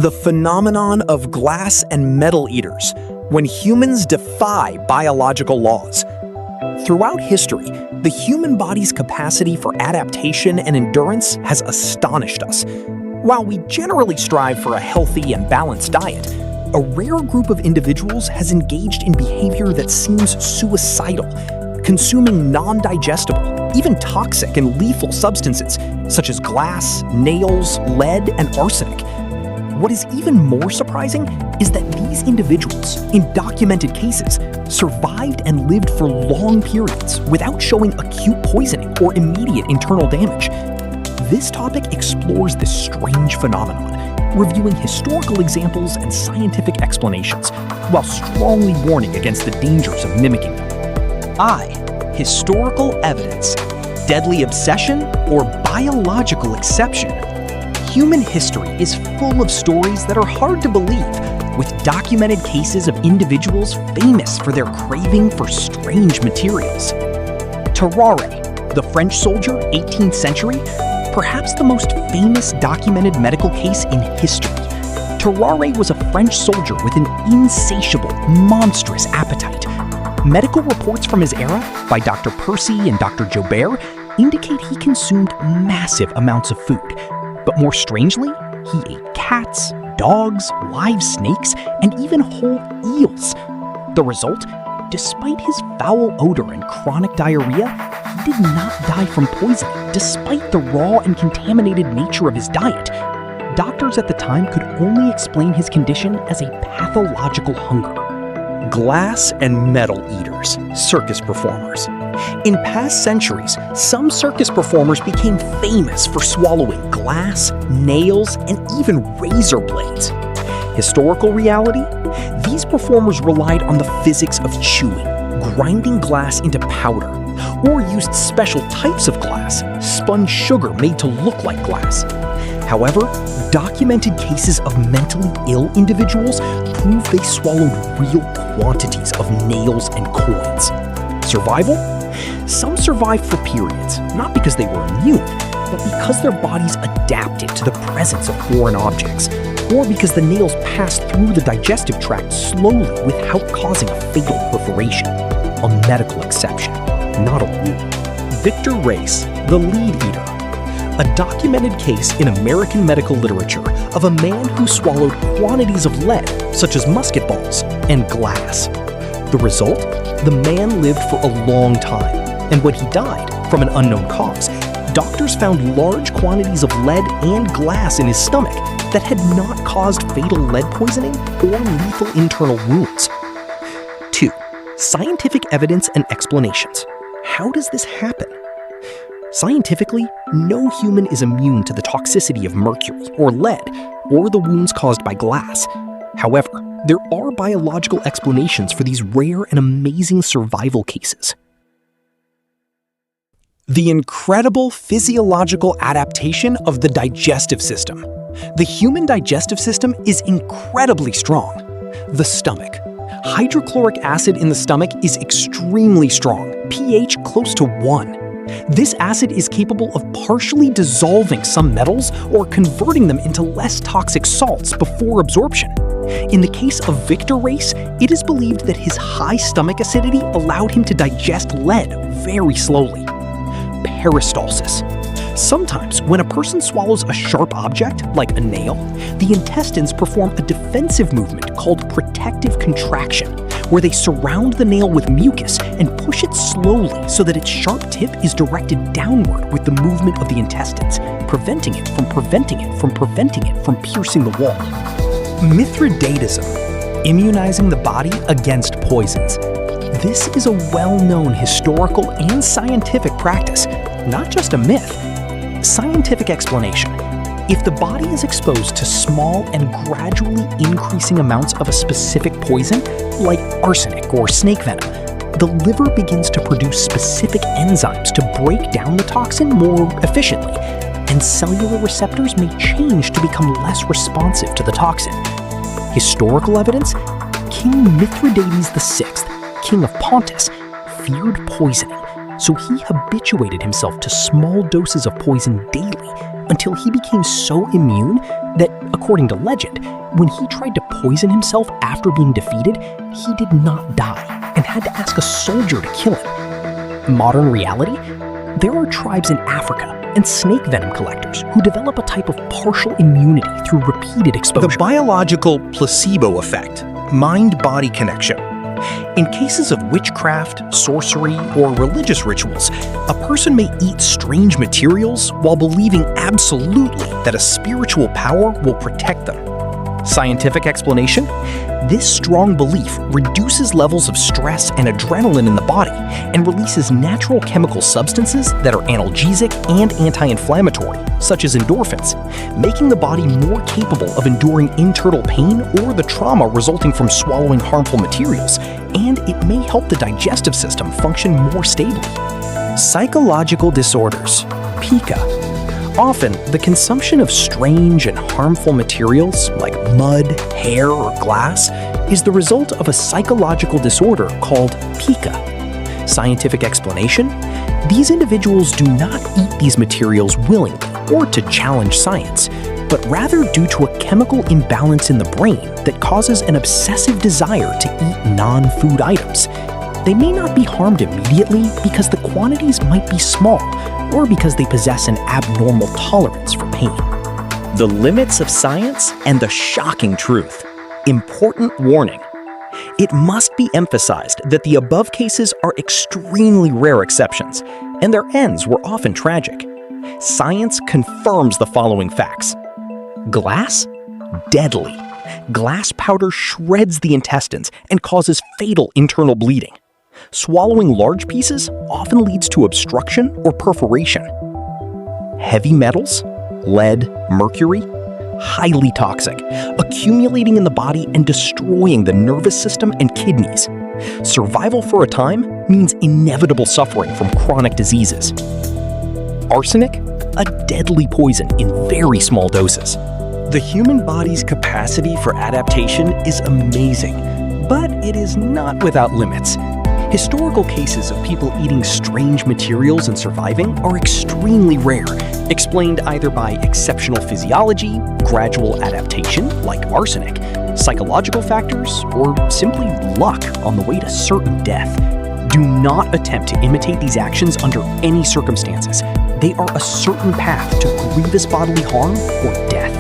The phenomenon of glass and metal eaters, when humans defy biological laws. Throughout history, the human body's capacity for adaptation and endurance has astonished us. While we generally strive for a healthy and balanced diet, a rare group of individuals has engaged in behavior that seems suicidal, consuming non-digestible, even toxic and lethal substances such as glass, nails, lead, and arsenic. What is even more surprising is that these individuals, in documented cases, survived and lived for long periods without showing acute poisoning or immediate internal damage. This topic explores this strange phenomenon, reviewing historical examples and scientific explanations, while strongly warning against the dangers of mimicking them. Historical evidence, deadly obsession, or biological exception. Human history is full of stories that are hard to believe, with documented cases of individuals famous for their craving for strange materials. Terrare, the French soldier, 18th century, perhaps the most famous documented medical case in history. Terrare was a French soldier with an insatiable, monstrous appetite. Medical reports from his era, by Dr. Percy and Dr. Jobert, indicate he consumed massive amounts of food. But more strangely, he ate cats, dogs, live snakes, and even whole eels. The result? Despite his foul odor and chronic diarrhea, he did not die from poisoning, despite the raw and contaminated nature of his diet. Doctors at the time could only explain his condition as a pathological hunger. Glass and metal eaters, circus performers. In past centuries, some circus performers became famous for swallowing glass, nails, and even razor blades. Historical reality? These performers relied on the physics of chewing, grinding glass into powder, or used special types of glass, spun sugar made to look like glass. However, documented cases of mentally ill individuals prove they swallowed real quantities of nails and coins. Survival? Some survived for periods, not because they were immune, but because their bodies adapted to the presence of foreign objects, or because the nails passed through the digestive tract slowly without causing a fatal perforation. A medical exception, not a rule. Victor Race, the lead eater. A documented case in American medical literature of a man who swallowed quantities of lead, such as musket balls, and glass. The result? The man lived for a long time, and when he died, from an unknown cause, doctors found large quantities of lead and glass in his stomach that had not caused fatal lead poisoning or lethal internal wounds. 2. Scientific evidence and explanations. How does this happen? Scientifically, no human is immune to the toxicity of mercury or lead, or the wounds caused by glass. However, there are biological explanations for these rare and amazing survival cases. The incredible physiological adaptation of the digestive system. The human digestive system is incredibly strong. The stomach. Hydrochloric acid in the stomach is extremely strong, pH close to 1. This acid is capable of partially dissolving some metals or converting them into less toxic salts before absorption. In the case of Victor Race, it is believed that his high stomach acidity allowed him to digest lead very slowly. Peristalsis. Sometimes, when a person swallows a sharp object, like a nail, the intestines perform a defensive movement called protective contraction, where they surround the nail with mucus and push it slowly so that its sharp tip is directed downward with the movement of the intestines, preventing it from piercing the wall. Mithridatism, immunizing the body against poisons. This is a well-known historical and scientific practice, not just a myth. Scientific explanation. If the body is exposed to small and gradually increasing amounts of a specific poison, like arsenic or snake venom, the liver begins to produce specific enzymes to break down the toxin more efficiently, and cellular receptors may change to become less responsive to the toxin. Historical evidence? King Mithridates VI, king of Pontus, feared poisoning, so he habituated himself to small doses of poison daily until he became so immune that, according to legend, when he tried to poison himself after being defeated, he did not die and had to ask a soldier to kill him. Modern reality? There are tribes in Africa and snake venom collectors who develop a type of partial immunity through repeated exposure. The biological placebo effect, mind-body connection. In cases of witchcraft, sorcery, or religious rituals, a person may eat strange materials while believing absolutely that a spiritual power will protect them. Scientific explanation? This strong belief reduces levels of stress and adrenaline in the body and releases natural chemical substances that are analgesic and anti-inflammatory, such as endorphins, making the body more capable of enduring internal pain or the trauma resulting from swallowing harmful materials, and it may help the digestive system function more stably. Psychological disorders, pica. Often, the consumption of strange and harmful materials like mud, hair, or glass is the result of a psychological disorder called pica. Scientific explanation? These individuals do not eat these materials willingly or to challenge science, but rather due to a chemical imbalance in the brain that causes an obsessive desire to eat non-food items. They may not be harmed immediately because the quantities might be small, or because they possess an abnormal tolerance for pain. The limits of science and the shocking truth. Important warning. It must be emphasized that the above cases are extremely rare exceptions, and their ends were often tragic. Science confirms the following facts. Glass? Deadly. Glass powder shreds the intestines and causes fatal internal bleeding. Swallowing large pieces often leads to obstruction or perforation. Heavy metals, lead, mercury, highly toxic, accumulating in the body and destroying the nervous system and kidneys. Survival for a time means inevitable suffering from chronic diseases. Arsenic, a deadly poison in very small doses. The human body's capacity for adaptation is amazing, but it is not without limits. Historical cases of people eating strange materials and surviving are extremely rare, explained either by exceptional physiology, gradual adaptation, like arsenic, psychological factors, or simply luck on the way to certain death. Do not attempt to imitate these actions under any circumstances. They are a certain path to grievous bodily harm or death.